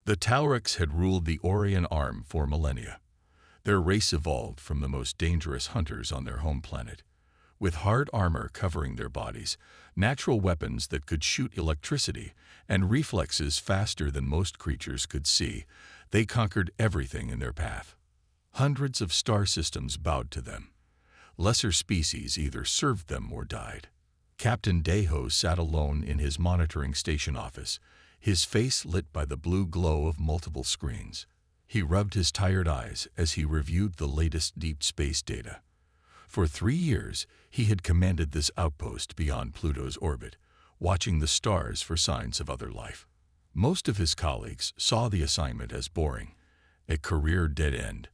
The Taurics had ruled the Orion Arm for millennia. Their race evolved from the most dangerous hunters on their home planet. With hard armor covering their bodies, natural weapons that could shoot electricity, and reflexes faster than most creatures could see, they conquered everything in their path. Hundreds of star systems bowed to them. Lesser species either served them or died. Captain Deho sat alone in his monitoring station office, his face lit by the blue glow of multiple screens. He rubbed his tired eyes as he reviewed the latest deep space data. For 3 years, he had commanded this outpost beyond Pluto's orbit, watching the stars for signs of other life. Most of his colleagues saw the assignment as boring, a career dead end.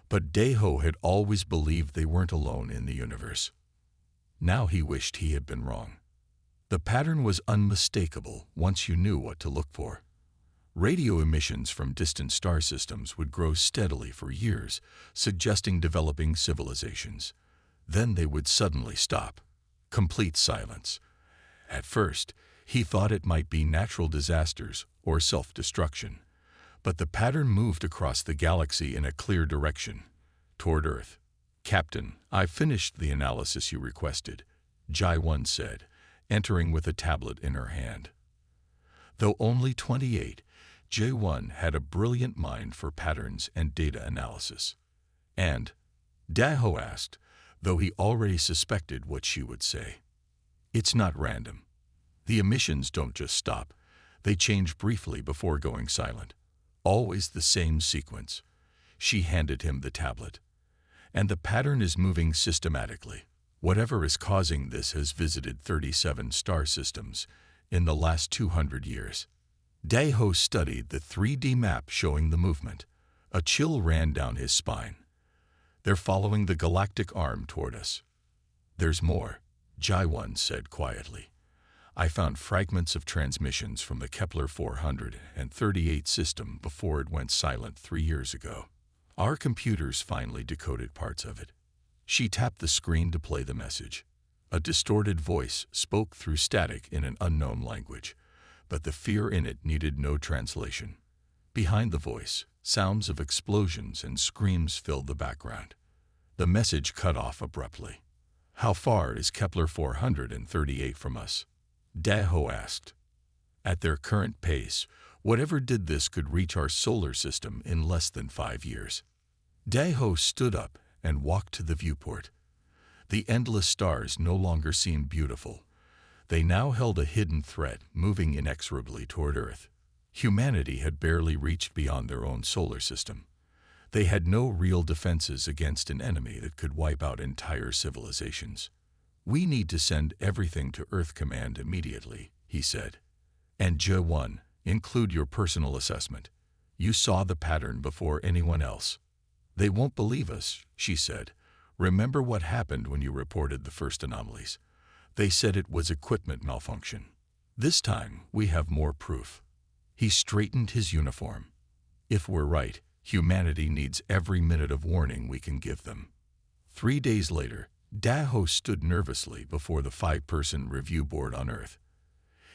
But Deho had always believed they weren't alone in the universe. Now he wished he had been wrong. The pattern was unmistakable once you knew what to look for. Radio emissions from distant star systems would grow steadily for years, suggesting developing civilizations. Then they would suddenly stop. Complete silence. At first, he thought it might be natural disasters or self-destruction. But the pattern moved across the galaxy in a clear direction, toward Earth. "Captain, I've finished the analysis you requested," Jai-1 said, entering with a tablet in her hand. Though only 28, Jai-1 had a brilliant mind for patterns and data analysis. "And?" Deho asked, though he already suspected what she would say. "It's not random. The emissions don't just stop. They change briefly before going silent. Always the same sequence." She handed him the tablet. "And the pattern is moving systematically. Whatever is causing this has visited 37 star systems in the last 200 years. Deho studied the 3D map showing the movement. A chill ran down his spine. "They're following the galactic arm toward us." "There's more," Jai-1 said quietly. "I found fragments of transmissions from the Kepler 438 system before it went silent 3 years ago. Our computers finally decoded parts of it." She tapped the screen to play the message. A distorted voice spoke through static in an unknown language, but the fear in it needed no translation. Behind the voice, sounds of explosions and screams filled the background. The message cut off abruptly. "How far is Kepler 438 from us?" Deho asked. "At their current pace, whatever did this could reach our solar system in less than 5 years." Deho stood up and walked to the viewport. The endless stars no longer seemed beautiful. They now held a hidden threat moving inexorably toward Earth. Humanity had barely reached beyond their own solar system. They had no real defenses against an enemy that could wipe out entire civilizations. "We need to send everything to Earth Command immediately," he said. "And Jai-1, include your personal assessment. You saw the pattern before anyone else." "They won't believe us," she said. "Remember what happened when you reported the first anomalies? They said it was equipment malfunction. This time, we have more proof." He straightened his uniform. "If we're right, humanity needs every minute of warning we can give them." 3 days later, Deho stood nervously before the 5-person review board on Earth.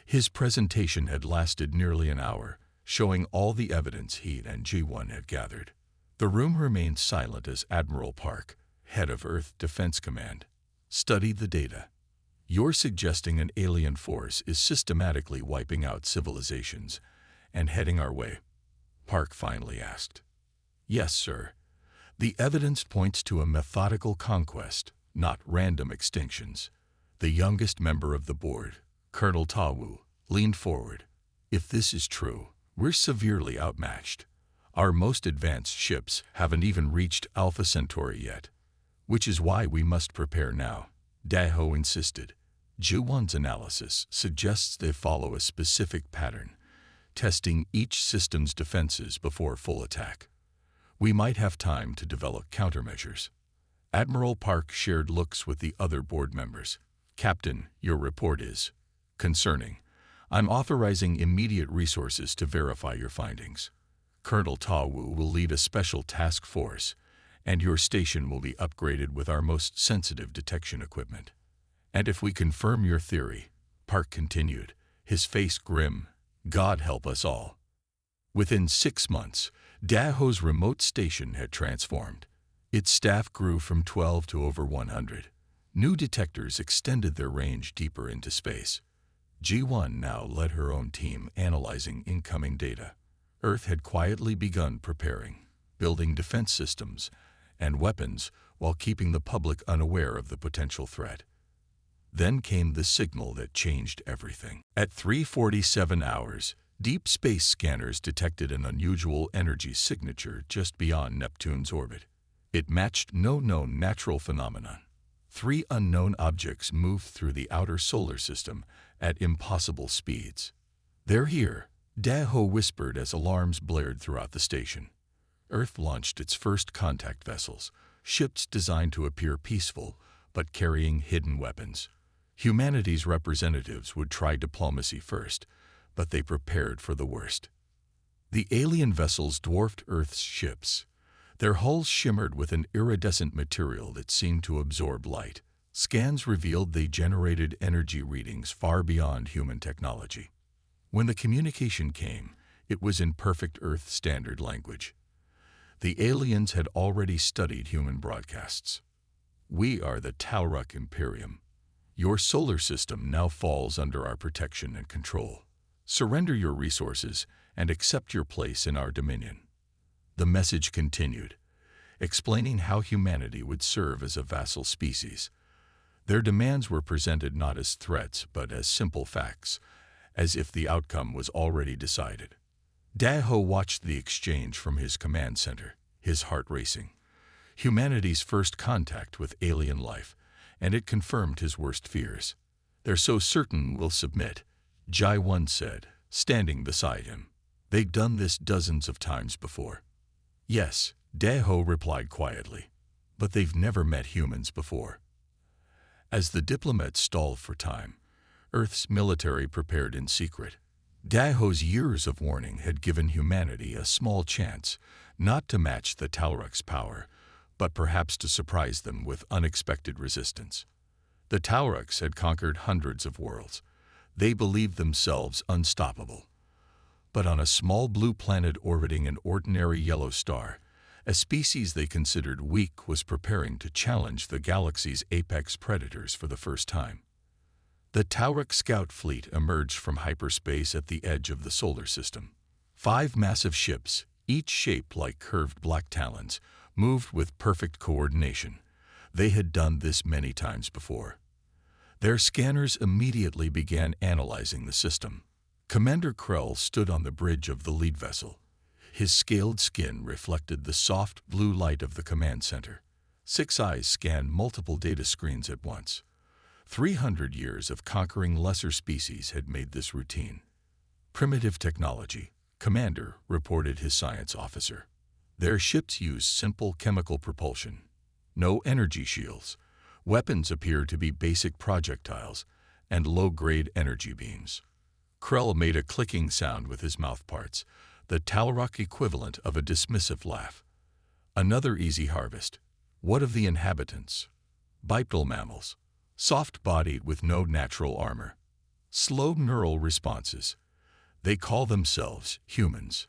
His presentation had lasted nearly an hour, showing all the evidence he and G1 had gathered. The room remained silent as Admiral Park, head of Earth Defense Command, studied the data. "You're suggesting an alien force is systematically wiping out civilizations and heading our way?" Park finally asked. "Yes, sir. The evidence points to a methodical conquest, not random extinctions." The youngest member of the board, Colonel Tawu, leaned forward. "If this is true, we're severely outmatched. Our most advanced ships haven't even reached Alpha Centauri yet. Which is why we must prepare now," Deho insisted. "Ju-1's analysis suggests they follow a specific pattern, testing each system's defenses before full attack. We might have time to develop countermeasures." Admiral Park shared looks with the other board members. "Captain, your report is concerning. I'm authorizing immediate resources to verify your findings. Colonel Tawu will lead a special task force, and your station will be upgraded with our most sensitive detection equipment. And if we confirm your theory," Park continued, his face grim, "God help us all." Within 6 months, Daho's remote station had transformed. Its staff grew from 12 to over 100. New detectors extended their range deeper into space. G1 now led her own team analyzing incoming data. Earth had quietly begun preparing, building defense systems and weapons while keeping the public unaware of the potential threat. Then came the signal that changed everything. At 3:47 hours, deep space scanners detected an unusual energy signature just beyond Neptune's orbit. It matched no known natural phenomenon. 3 unknown objects moved through the outer solar system at impossible speeds. "They're here," Daho whispered as alarms blared throughout the station. Earth launched its first contact vessels, ships designed to appear peaceful but carrying hidden weapons. Humanity's representatives would try diplomacy first, but they prepared for the worst. The alien vessels dwarfed Earth's ships. Their hulls shimmered with an iridescent material that seemed to absorb light. Scans revealed they generated energy readings far beyond human technology. When the communication came, it was in perfect Earth standard language. The aliens had already studied human broadcasts. "We are the Taurok Imperium. Your solar system now falls under our protection and control. Surrender your resources and accept your place in our dominion." The message continued, explaining how humanity would serve as a vassal species. Their demands were presented not as threats but as simple facts, as if the outcome was already decided. Daho watched the exchange from his command center, his heart racing. Humanity's first contact with alien life, and it confirmed his worst fears. "They're so certain we'll submit," Ji-1 said, standing beside him. "They've done this dozens of times before." "Yes," Daho replied quietly, "but they've never met humans before." As the diplomats stalled for time, Earth's military prepared in secret. Daho's years of warning had given humanity a small chance, not to match the Taurok's power, but perhaps to surprise them with unexpected resistance. The Tauroks had conquered hundreds of worlds. They believed themselves unstoppable. But on a small blue planet orbiting an ordinary yellow star, a species they considered weak was preparing to challenge the galaxy's apex predators for the first time. The Taurok scout fleet emerged from hyperspace at the edge of the solar system. 5 massive ships, each shaped like curved black talons, moved with perfect coordination. They had done this many times before. Their scanners immediately began analyzing the system. Commander Krell stood on the bridge of the lead vessel. His scaled skin reflected the soft blue light of the command center. 6 eyes scanned multiple data screens at once. 300 years of conquering lesser species had made this routine. "Primitive technology," Commander reported his science officer. Their ships used simple chemical propulsion. No energy shields. Weapons appeared to be basic projectiles and low-grade energy beams. Krell made a clicking sound with his mouthparts, the Taurok equivalent of a dismissive laugh. "Another easy harvest. What of the inhabitants?" "Bipedal mammals. Soft-bodied with no natural armor. Slow neural responses. They call themselves humans."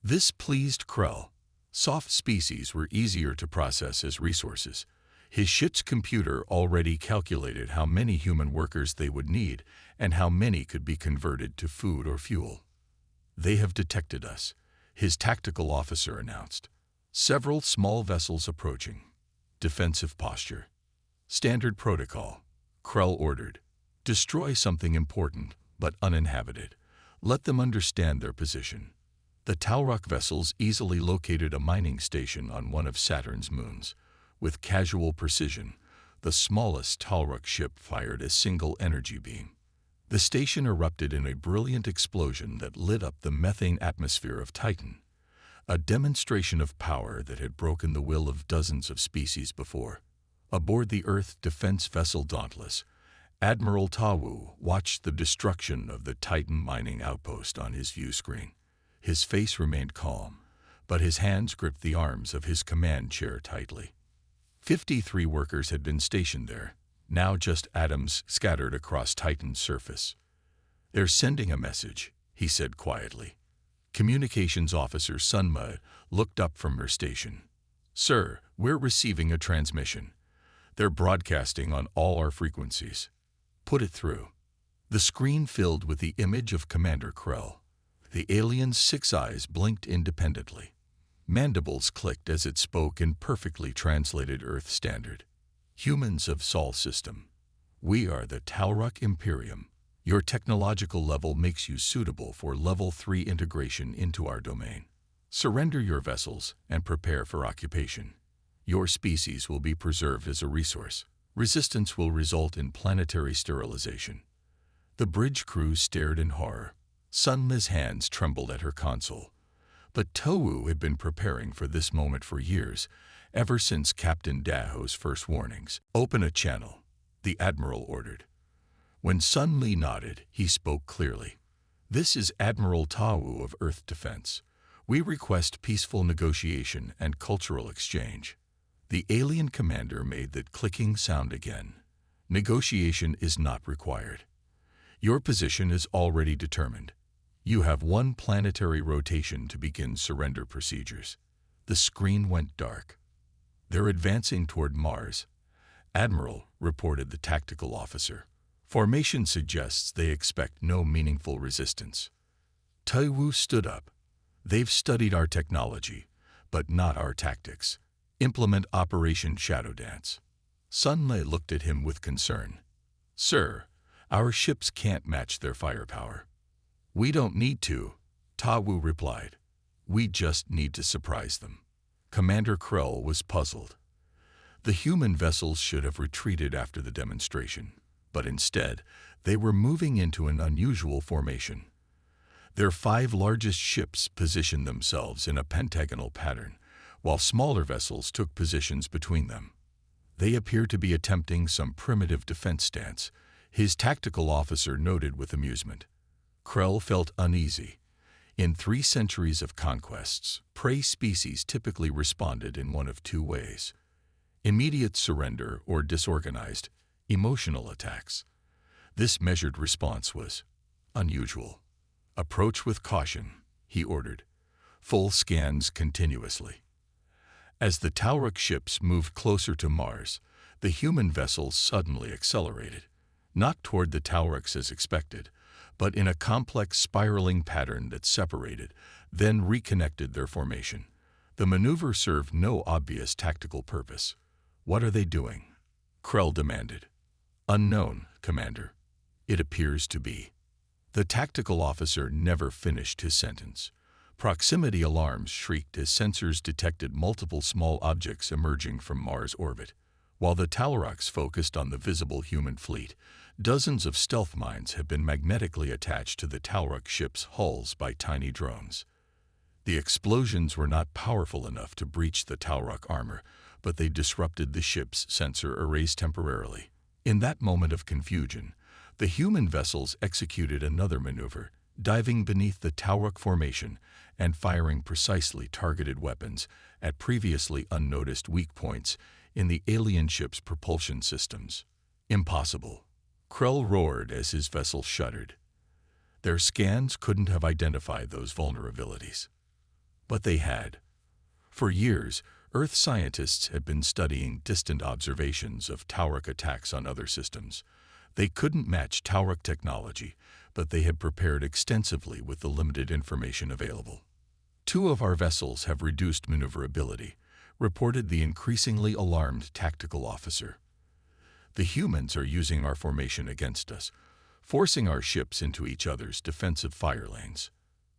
This pleased Krell. Soft species were easier to process as resources. His ship's computer already calculated how many human workers they would need and how many could be converted to food or fuel. "They have detected us," his tactical officer announced. "Several small vessels approaching. Defensive posture. Standard protocol," Krell ordered. "Destroy something important, but uninhabited. Let them understand their position." The Taurok vessels easily located a mining station on one of Saturn's moons. With casual precision, the smallest Taurok ship fired a single energy beam. The station erupted in a brilliant explosion that lit up the methane atmosphere of Titan, a demonstration of power that had broken the will of dozens of species before. Aboard the Earth defense vessel Dauntless, Admiral Tawu watched the destruction of the Titan mining outpost on his view screen. His face remained calm, but his hands gripped the arms of his command chair tightly. 53 workers had been stationed there, now just atoms scattered across Titan's surface. "They're sending a message," he said quietly. Communications Officer Sunma looked up from her station. "Sir, we're receiving a transmission. They're broadcasting on all our frequencies. Put it through." The screen filled with the image of Commander Krell. The alien's 6 eyes blinked independently. Mandibles clicked as it spoke in perfectly translated Earth Standard. "Humans of Sol System. We are the Taurok Imperium. Your technological level makes you suitable for Level 3 integration into our domain. Surrender your vessels and prepare for occupation. Your species will be preserved as a resource. Resistance will result in planetary sterilization." The bridge crew stared in horror. Sunma's hands trembled at her console. But Towu had been preparing for this moment for years, ever since Captain Daho's first warnings. "Open a channel," the Admiral ordered. When Sun Li nodded, he spoke clearly. "This is Admiral Towu of Earth Defense. We request peaceful negotiation and cultural exchange." The alien commander made that clicking sound again. "Negotiation is not required. Your position is already determined. You have 1 planetary rotation to begin surrender procedures." The screen went dark. "They're advancing toward Mars," "Admiral," reported the tactical officer. "Formation suggests they expect no meaningful resistance." Taiwu stood up. "They've studied our technology, but not our tactics. Implement Operation Shadow Dance." Sun Le looked at him with concern. "Sir, our ships can't match their firepower." "We don't need to," Tawu replied. "We just need to surprise them." Commander Krell was puzzled. The human vessels should have retreated after the demonstration, but instead, they were moving into an unusual formation. Their 5 largest ships positioned themselves in a pentagonal pattern, while smaller vessels took positions between them. They appeared to be attempting some primitive defense stance, his tactical officer noted with amusement. Krell felt uneasy. In 3 centuries of conquests, prey species typically responded in one of 2 ways: immediate surrender or disorganized, emotional attacks. This measured response was unusual. "Approach with caution," he ordered. "Full scans continuously." As the Taurok ships moved closer to Mars, the human vessels suddenly accelerated, not toward the Tauroks as expected, but in a complex spiraling pattern that separated, then reconnected their formation. The maneuver served no obvious tactical purpose. "What are they doing?" Krell demanded. "Unknown, Commander. It appears to be." The tactical officer never finished his sentence. Proximity alarms shrieked as sensors detected multiple small objects emerging from Mars orbit. While the Tauroks focused on the visible human fleet, dozens of stealth mines have been magnetically attached to the Taurok ships' hulls by tiny drones. The explosions were not powerful enough to breach the Taurok armor, but they disrupted the ship's sensor arrays temporarily. In that moment of confusion, the human vessels executed another maneuver, diving beneath the Taurok formation and firing precisely targeted weapons at previously unnoticed weak points in the alien ship's propulsion systems. "Impossible," Krell roared as his vessel shuddered. Their scans couldn't have identified those vulnerabilities. But they had. For years, Earth scientists had been studying distant observations of Taurok attacks on other systems. They couldn't match Taurok technology, but they had prepared extensively with the limited information available. "2 of our vessels have reduced maneuverability," reported the increasingly alarmed tactical officer. "The humans are using our formation against us, forcing our ships into each other's defensive fire lanes."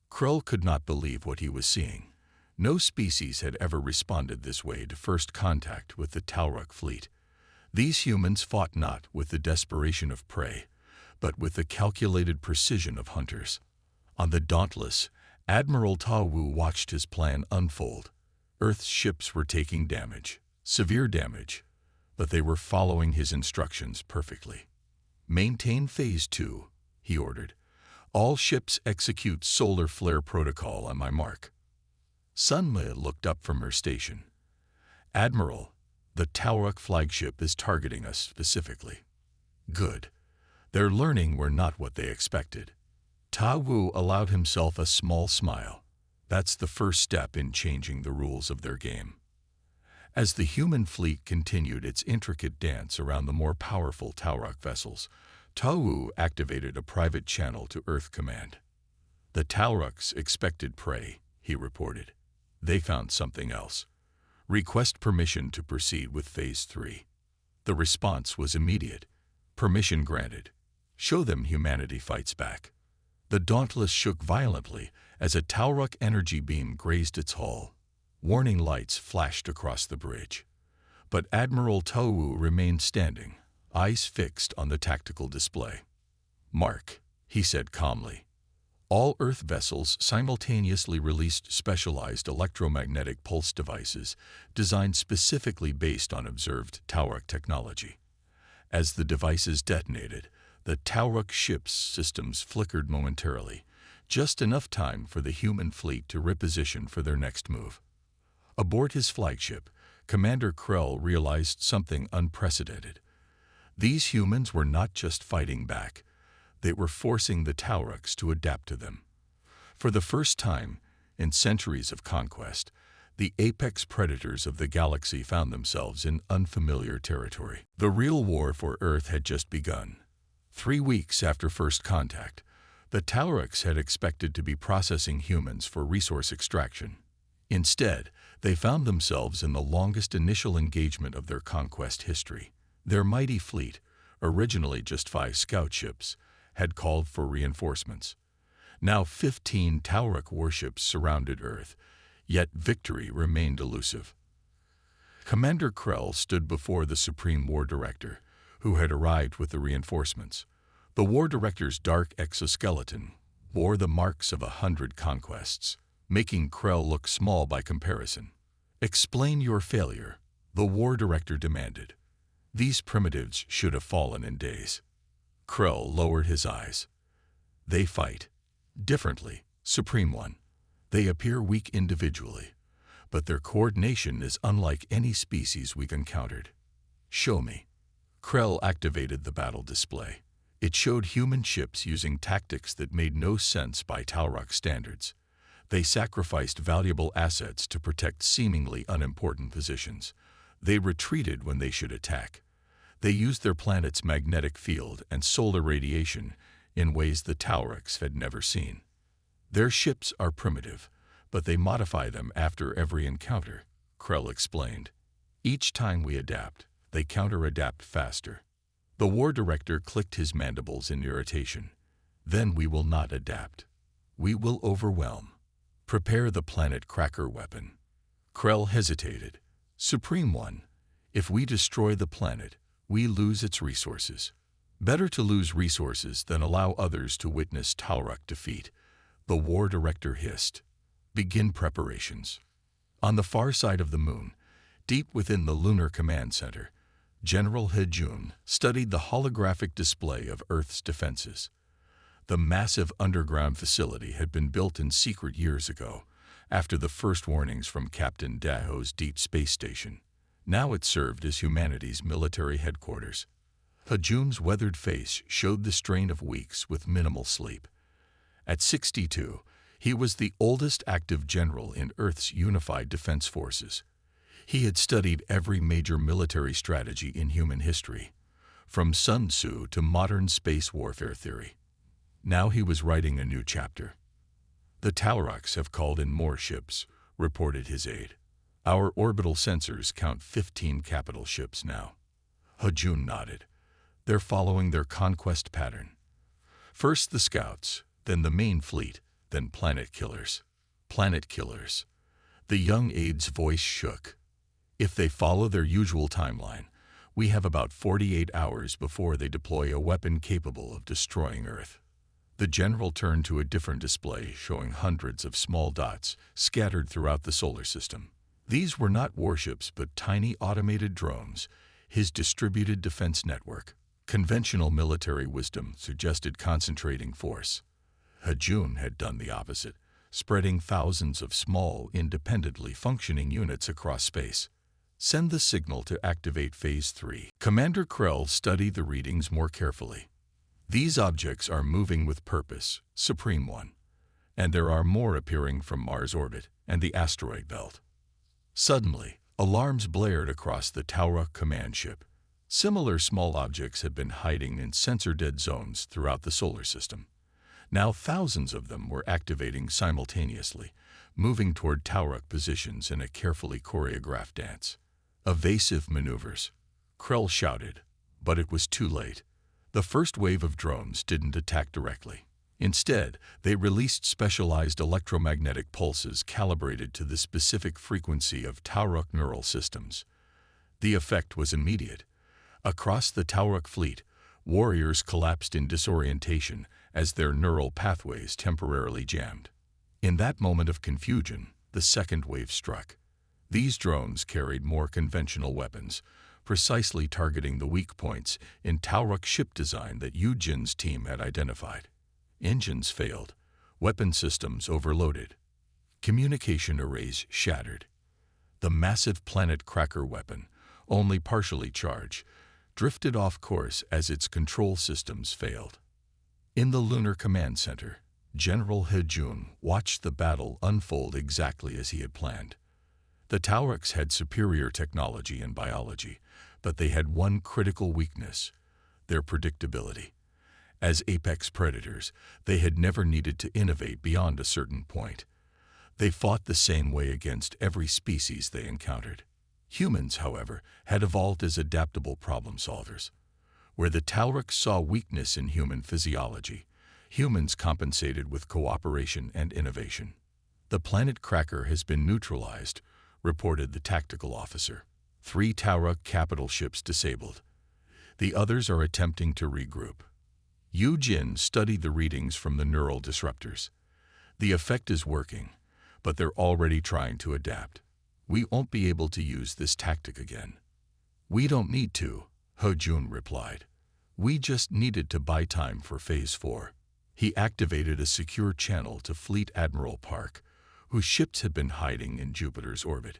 Krell could not believe what he was seeing. No species had ever responded this way to first contact with the Taurok fleet. These humans fought not with the desperation of prey, but with the calculated precision of hunters. On the Dauntless, Admiral Tawu watched his plan unfold. Earth's ships were taking damage, severe damage, but they were following his instructions perfectly. "Maintain Phase 2, he ordered. "All ships execute solar flare protocol on my mark." Sunma looked up from her station. "Admiral, the Taurok flagship is targeting us specifically." "Good. Their learning were not what they expected." Tawu allowed himself a small smile. That's the first step in changing the rules of their game. As the human fleet continued its intricate dance around the more powerful Taurok vessels, Tau activated a private channel to Earth Command. The Tauroks expected prey, he reported. They found something else. Request permission to proceed with Phase 3. The response was immediate. Permission granted. Show them humanity fights back. The Dauntless shook violently as a Taurok energy beam grazed its hull. Warning lights flashed across the bridge. But Admiral Tau remained standing, eyes fixed on the tactical display. "Mark," he said calmly. All Earth vessels simultaneously released specialized electromagnetic pulse devices designed specifically based on observed Taurok technology. As the devices detonated, the Taurok ship's systems flickered momentarily, just enough time for the human fleet to reposition for their next move. Aboard his flagship, Commander Krell realized something unprecedented. These humans were not just fighting back. They were forcing the Tauroks to adapt to them. For the first time in centuries of conquest, the apex predators of the galaxy found themselves in unfamiliar territory. The real war for Earth had just begun. 3 weeks after first contact, the Tauroks had expected to be processing humans for resource extraction. Instead, they found themselves in the longest initial engagement of their conquest history. Their mighty fleet, originally just 5 scout ships, had called for reinforcements. Now 15 Taurok warships surrounded Earth, yet victory remained elusive. Commander Krell stood before the Supreme War Director, who had arrived with the reinforcements. The War Director's dark exoskeleton bore the marks of 100 conquests, making Krell look small by comparison. "Explain your failure," the War Director demanded. "These primitives should have fallen in days." Krell lowered his eyes. "They fight differently, Supreme One. They appear weak individually, but their coordination is unlike any species we've encountered." "Show me." Krell activated the battle display. It showed human ships using tactics that made no sense by Taurok standards. They sacrificed valuable assets to protect seemingly unimportant positions. They retreated when they should attack. They used their planet's magnetic field and solar radiation in ways the Tauroks had never seen. "Their ships are primitive, but they modify them after every encounter," Krell explained. "Each time we adapt, they counter-adapt faster." The War Director clicked his mandibles in irritation. "Then we will not adapt. We will overwhelm. Prepare the planet cracker weapon." Krell hesitated. "Supreme One, if we destroy the planet, we lose its resources. Better to lose resources than allow others to witness Taurok defeat," the War Director hissed. "Begin preparations." On the far side of the moon, deep within the Lunar Command Center, General Hejun studied the holographic display of Earth's defenses. The massive underground facility had been built in secret years ago, after the first warnings from Captain Daho's Deep Space Station. Now it served as humanity's military headquarters. Hejun's weathered face showed the strain of weeks with minimal sleep. At 62, he was the oldest active general in Earth's unified defense forces. He had studied every major military strategy in human history, from Sun Tzu to modern space warfare theory. Now he was writing a new chapter. "The Tauroks have called in more ships," reported his aide. "Our orbital sensors count 15 capital ships now." Hejun nodded. "They're following their conquest pattern. First the scouts, then the main fleet, then planet killers." "Planet killers." The young aide's voice shook. "If they follow their usual timeline, we have about 48 hours before they deploy a weapon capable of destroying Earth." The general turned to a different display showing hundreds of small dots scattered throughout the solar system. These were not warships but tiny automated drones, his distributed defense network. Conventional military wisdom suggested concentrating force. Hejun had done the opposite, spreading thousands of small, independently functioning units across space. "Send the signal to activate Phase 3. Commander Krell studied the readings more carefully. "These objects are moving with purpose, Supreme One. and there are more appearing from Mars orbit and the asteroid belt. Suddenly, alarms blared across the Taurok command ship. Similar small objects had been hiding in sensor-dead zones throughout the solar system. Now thousands of them were activating simultaneously, moving toward Taurok positions in a carefully choreographed dance. Evasive maneuvers, Krell shouted, but it was too late. The first wave of drones didn't attack directly. Instead, they released specialized electromagnetic pulses calibrated to the specific frequency of Taurok neural systems. The effect was immediate. Across the Taurok fleet, warriors collapsed in disorientation as their neural pathways temporarily jammed. In that moment of confusion, the second wave struck. These drones carried more conventional weapons, precisely targeting the weak points in Taurok ship design that Yujin's team had identified. Engines failed, weapon systems overloaded, communication arrays shattered. The massive planet cracker weapon, only partially charged, drifted off course as its control systems failed. In the Lunar Command Center, General Hejun watched the battle unfold exactly as he had planned. The Tauroks had superior technology and biology, but they had one critical weakness: their predictability. As apex predators, they had never needed to innovate beyond a certain point. They fought the same way against every species they encountered. Humans, however, had evolved as adaptable problem solvers. Where the Tauroks saw weakness in human physiology, humans compensated with cooperation and innovation. "The planet cracker has been neutralized," reported the tactical officer. 3 Taurok capital ships disabled. The others are attempting to regroup. Yujin studied the readings from the neural disruptors. The effect is working, but they're already trying to adapt. We won't be able to use this tactic again. We don't need to, Hejun replied. We just needed to buy time for Phase 4. He activated a secure channel to Fleet Admiral Park, whose ships had been hiding in Jupiter's orbit.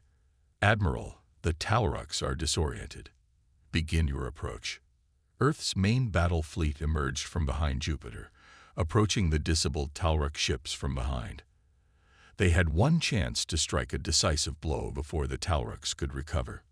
Admiral, the Tauroks are disoriented. Begin your approach. Earth's main battle fleet emerged from behind Jupiter, approaching the disabled Taurok ships from behind. They had one chance to strike a decisive blow before the Tauroks could recover.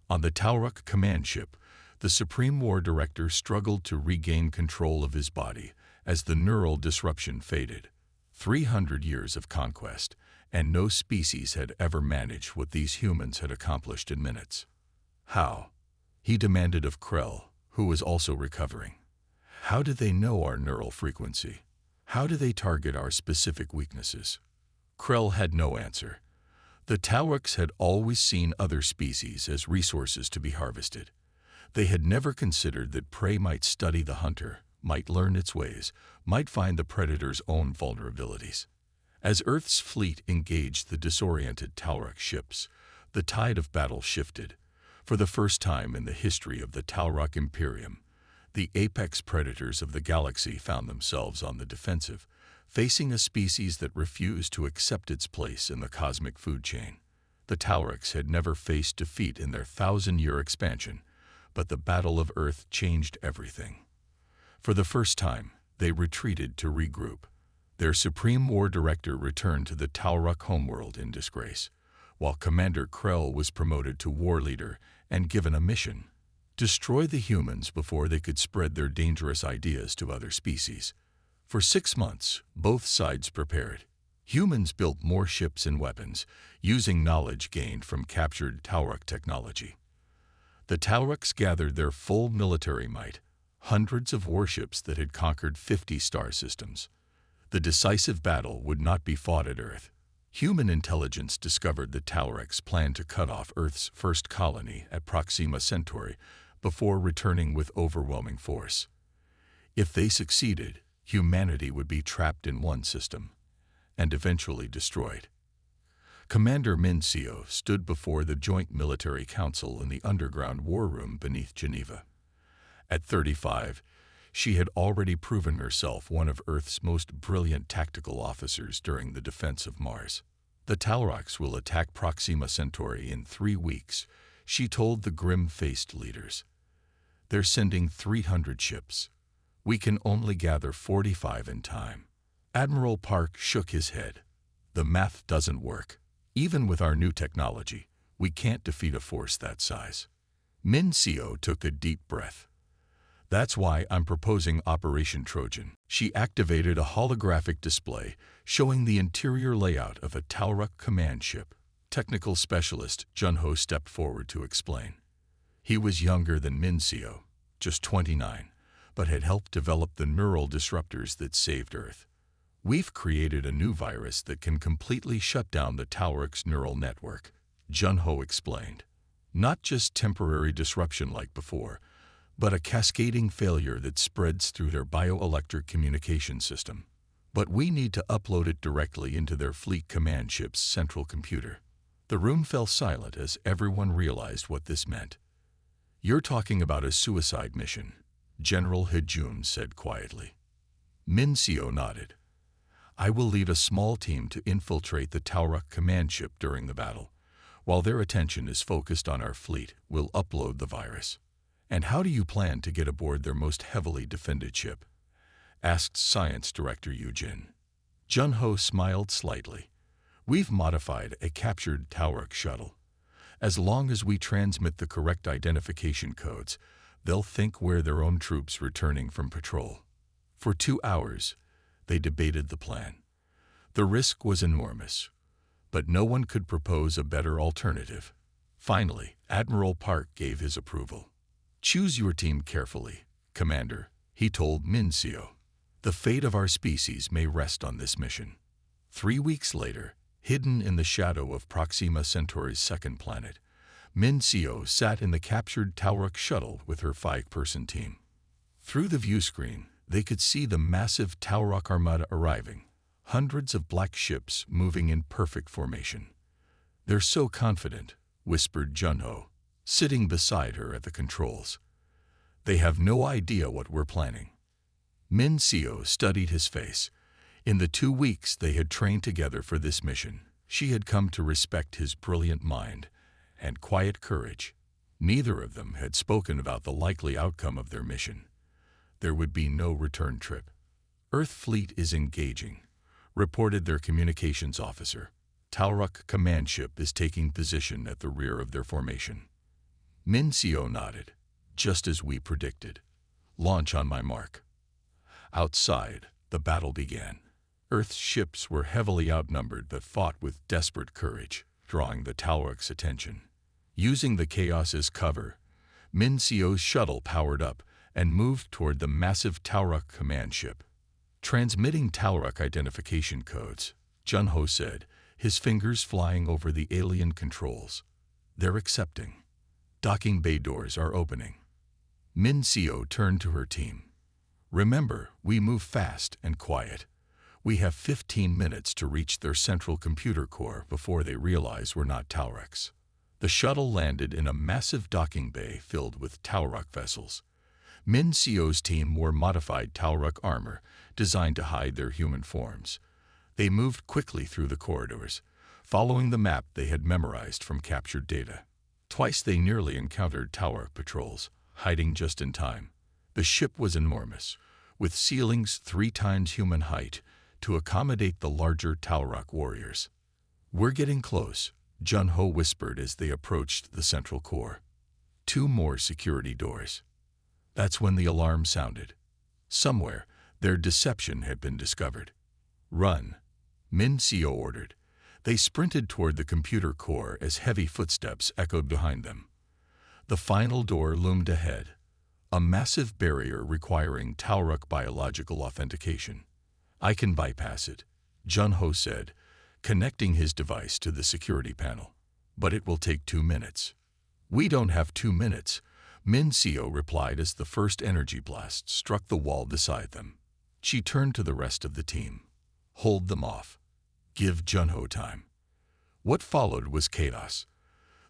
On the Taurok command ship, the Supreme War Director struggled to regain control of his body as the neural disruption faded. 300 years of conquest, and no species had ever managed what these humans had accomplished in minutes. How? He demanded of Krell, who was also recovering. How did they know our neural frequency? How do they target our specific weaknesses? Krell had no answer. The Tauroks had always seen other species as resources to be harvested. They had never considered that prey might study the hunter, might learn its ways, might find the predator's own vulnerabilities. As Earth's fleet engaged the disoriented Taurok ships, the tide of battle shifted. For the first time in the history of the Taurok Imperium, the apex predators of the galaxy found themselves on the defensive, facing a species that refused to accept its place in the cosmic food chain. The Tauroks had never faced defeat in their 1,000-year expansion, but the Battle of Earth changed everything. For the first time, they retreated to regroup. Their Supreme War Director returned to the Taurok homeworld in disgrace, while Commander Krell was promoted to war leader and given a mission: destroy the humans before they could spread their dangerous ideas to other species. For 6 months, both sides prepared. Humans built more ships and weapons, using knowledge gained from captured Taurok technology. The Tauroks gathered their full military might, hundreds of warships that had conquered 50 star systems. The decisive battle would not be fought at Earth. Human intelligence discovered the Tauroks planned to cut off Earth's first colony at Proxima Centauri before returning with overwhelming force. If they succeeded, humanity would be trapped in one system and eventually destroyed. Commander Mincio stood before the Joint Military Council in the underground war room beneath Geneva. At 35, she had already proven herself one of Earth's most brilliant tactical officers during the defense of Mars. The Tauroks will attack Proxima Centauri in 3 weeks, she told the grim-faced leaders. They're sending 300 ships. We can only gather 45 in time. Admiral Park shook his head. The math doesn't work. Even with our new technology, we can't defeat a force that size. Min Seo took a deep breath. That's why I'm proposing Operation Trojan. She activated a holographic display showing the interior layout of a Taurok command ship. Technical specialist Junho stepped forward to explain. He was younger than Min Seo, just 29, but had helped develop the neural disruptors that saved Earth. We've created a new virus that can completely shut down the Taurok's neural network, Junho explained. Not just temporary disruption like before, but a cascading failure that spreads through their bioelectric communication system. But we need to upload it directly into their fleet command ship's central computer. The room fell silent as everyone realized what this meant. You're talking about a suicide mission, General Hejun said quietly. Min Seo nodded. I will lead a small team to infiltrate the Taurok command ship during the battle. While their attention is focused on our fleet, we'll upload the virus. And how do you plan to get aboard their most heavily defended ship? Asked Science Director Yujin. Junho smiled slightly. We've modified a captured Taurok shuttle. As long as we transmit the correct identification codes, they'll think we're their own troops returning from patrol. For 2 hours, they debated the plan. The risk was enormous, but no one could propose a better alternative. Finally, Admiral Park gave his approval. Choose your team carefully, Commander, he told Min Seo. The fate of our species may rest on this mission. 3 weeks later, hidden in the shadow of Proxima Centauri's second planet, Min Seo sat in the captured Taurok shuttle with her 5-person team. Through the view screen, they could see the massive Taurok armada arriving, hundreds of black ships moving in perfect formation. They're so confident, whispered Junho, sitting beside her at the controls. They have no idea what we're planning. Min Seo studied his face. In the 2 weeks they had trained together for this mission, she had come to respect his brilliant mind and quiet courage. Neither of them had spoken about the likely outcome of their mission. There would be no return trip. Earth fleet is engaging, reported their communications officer. Taurok command ship is taking position at the rear of their formation. Min Seo nodded. Just as we predicted. Launch on my mark. Outside, the battle began. Earth's ships were heavily outnumbered but fought with desperate courage, drawing the Taurok's attention. Using the chaos as cover, Min Seo's shuttle powered up and moved toward the massive Taurok command ship. Transmitting Taurok identification codes, Junho said, his fingers flying over the alien controls. They're accepting. Docking bay doors are opening. Min Seo turned to her team. Remember, we move fast and quiet. We have 15 minutes to reach their central computer core before they realize we're not Tauroks. The shuttle landed in a massive docking bay filled with Taurok vessels. Min Seo's team wore modified Taurok armor designed to hide their human forms. They moved quickly through the corridors, following the map they had memorized from captured data. Twice they nearly encountered Taurok patrols, hiding just in time. The ship was enormous, with ceilings 3 times human height to accommodate the larger Taurok warriors. We're getting close, Junho whispered as they approached the central core. 2 more security doors. That's when the alarm sounded. Somewhere, their deception had been discovered. Run, Min Seo ordered. They sprinted toward the computer core as heavy footsteps echoed behind them. The final door loomed ahead, a massive barrier requiring Taurok biological authentication. I can bypass it, Junho said, connecting his device to the security panel. But it will take 2 minutes. We don't have 2 minutes, Min Seo replied as the first energy blast struck the wall beside them. She turned to the rest of the team. Hold them off. Give Junho time. What followed was chaos.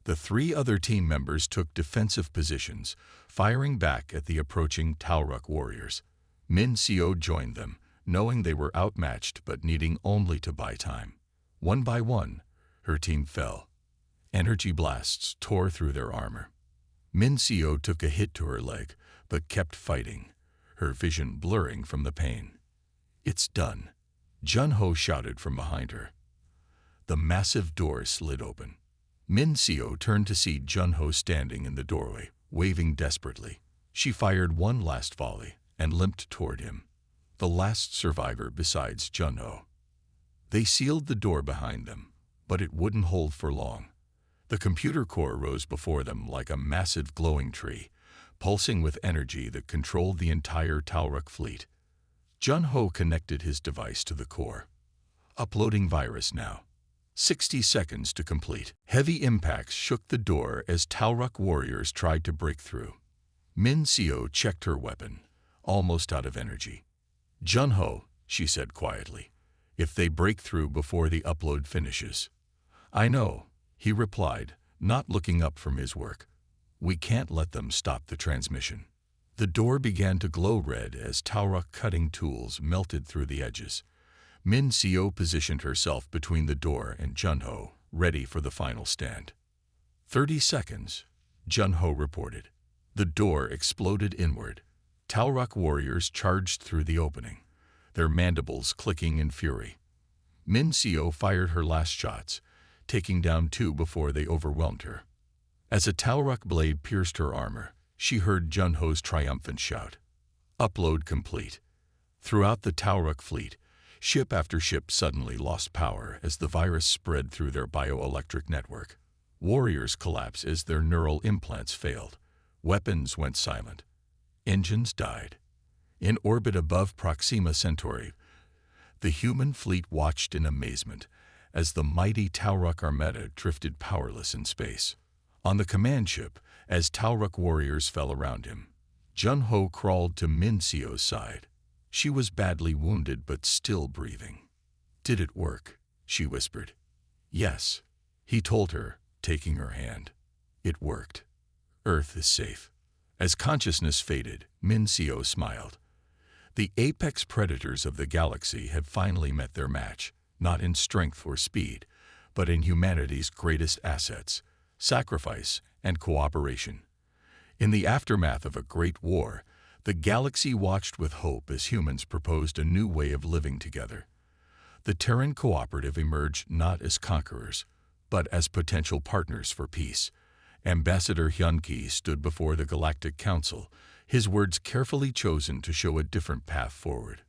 The 3 other team members took defensive positions, firing back at the approaching Taurok warriors. Min Seo joined them, knowing they were outmatched but needing only to buy time. One by one, her team fell. Energy blasts tore through their armor. Min Seo took a hit to her leg, but kept fighting, her vision blurring from the pain. It's done, Jun-Ho shouted from behind her. The massive door slid open. Min-Seo turned to see Jun-Ho standing in the doorway, waving desperately. She fired one last volley and limped toward him, the last survivor besides Jun-Ho. They sealed the door behind them, but it wouldn't hold for long. The computer core rose before them like a massive glowing tree, pulsing with energy that controlled the entire Taurok fleet. Jun-Ho connected his device to the core. Uploading virus now. 60 seconds to complete. Heavy impacts shook the door as Taurok warriors tried to break through. Min-Seo checked her weapon, almost out of energy. Jun-Ho, she said quietly, if they break through before the upload finishes. I know, he replied, not looking up from his work. We can't let them stop the transmission. The door began to glow red as Taurok cutting tools melted through the edges. Min-Seo positioned herself between the door and Jun-Ho, ready for the final stand. 30 seconds, Jun-Ho reported. The door exploded inward. Taurok warriors charged through the opening, their mandibles clicking in fury. Min-Seo fired her last shots, taking down 2 before they overwhelmed her. As a Taurok blade pierced her armor, she heard Jun-Ho's triumphant shout. Upload complete. Throughout the Taurok fleet, ship after ship suddenly lost power as the virus spread through their bioelectric network. Warriors collapsed as their neural implants failed. Weapons went silent. Engines died. In orbit above Proxima Centauri, the human fleet watched in amazement as the mighty Taurok armada drifted powerless in space. On the command ship, as Taurok warriors fell around him, Jun-Ho crawled to Min-Seo's side. She was badly wounded but still breathing. Did it work? She whispered. Yes, he told her, taking her hand. It worked. Earth is safe. As consciousness faded, Min-Seo smiled. The apex predators of the galaxy had finally met their match, not in strength or speed, but in humanity's greatest assets, sacrifice and cooperation. In the aftermath of a great war, the galaxy watched with hope as humans proposed a new way of living together. The Terran Cooperative emerged not as conquerors, but as potential partners for peace. Ambassador Hyun-Ki stood before the Galactic Council, his words carefully chosen to show a different path forward.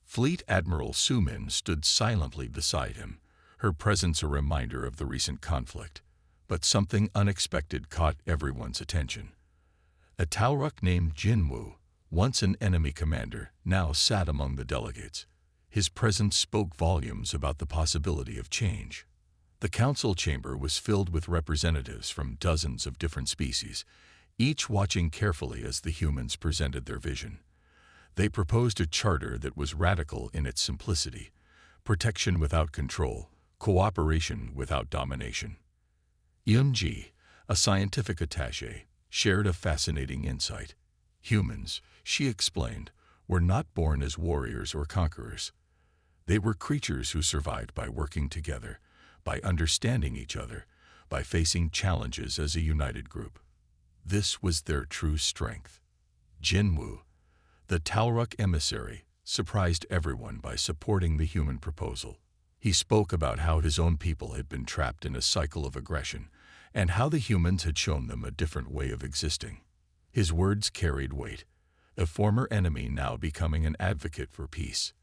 Fleet Admiral Su-Min stood silently beside him, her presence a reminder of the recent conflict. But something unexpected caught everyone's attention. A Taurok named Jin-Woo, once an enemy commander, now sat among the delegates. His presence spoke volumes about the possibility of change. The council chamber was filled with representatives from dozens of different species, each watching carefully as the humans presented their vision. They proposed a charter that was radical in its simplicity: protection without control, cooperation without domination. Yoon-ji, a scientific attaché, shared a fascinating insight. Humans, she explained, were not born as warriors or conquerors. They were creatures who survived by working together, by understanding each other, by facing challenges as a united group. This was their true strength. Jin-Woo, the Taurok emissary, surprised everyone by supporting the human proposal. He spoke about how his own people had been trapped in a cycle of aggression, and how the humans had shown them a different way of existing. His words carried weight, a former enemy now becoming an advocate for peace.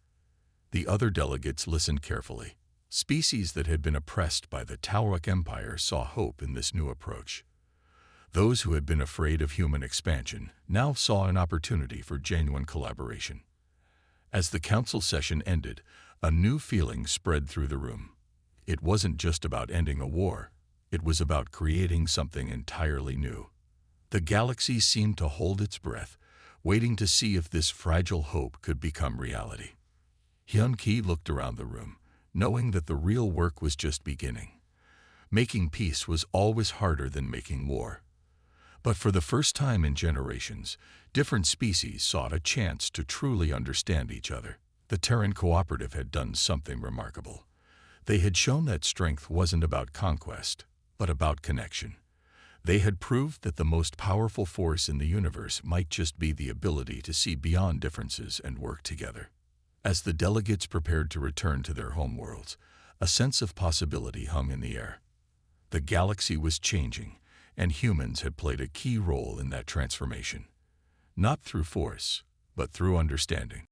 The other delegates listened carefully. Species that had been oppressed by the Taurok Empire saw hope in this new approach. Those who had been afraid of human expansion now saw an opportunity for genuine collaboration. As the council session ended, a new feeling spread through the room. It wasn't just about ending a war. It was about creating something entirely new. The galaxy seemed to hold its breath, waiting to see if this fragile hope could become reality. Hyun-Ki looked around the room, knowing that the real work was just beginning. Making peace was always harder than making war. But for the first time in generations, different species sought a chance to truly understand each other. The Terran Cooperative had done something remarkable. They had shown that strength wasn't about conquest, but about connection. They had proved that the most powerful force in the universe might just be the ability to see beyond differences and work together. As the delegates prepared to return to their homeworlds, a sense of possibility hung in the air. The galaxy was changing, and humans had played a key role in that transformation. Not through force, but through understanding.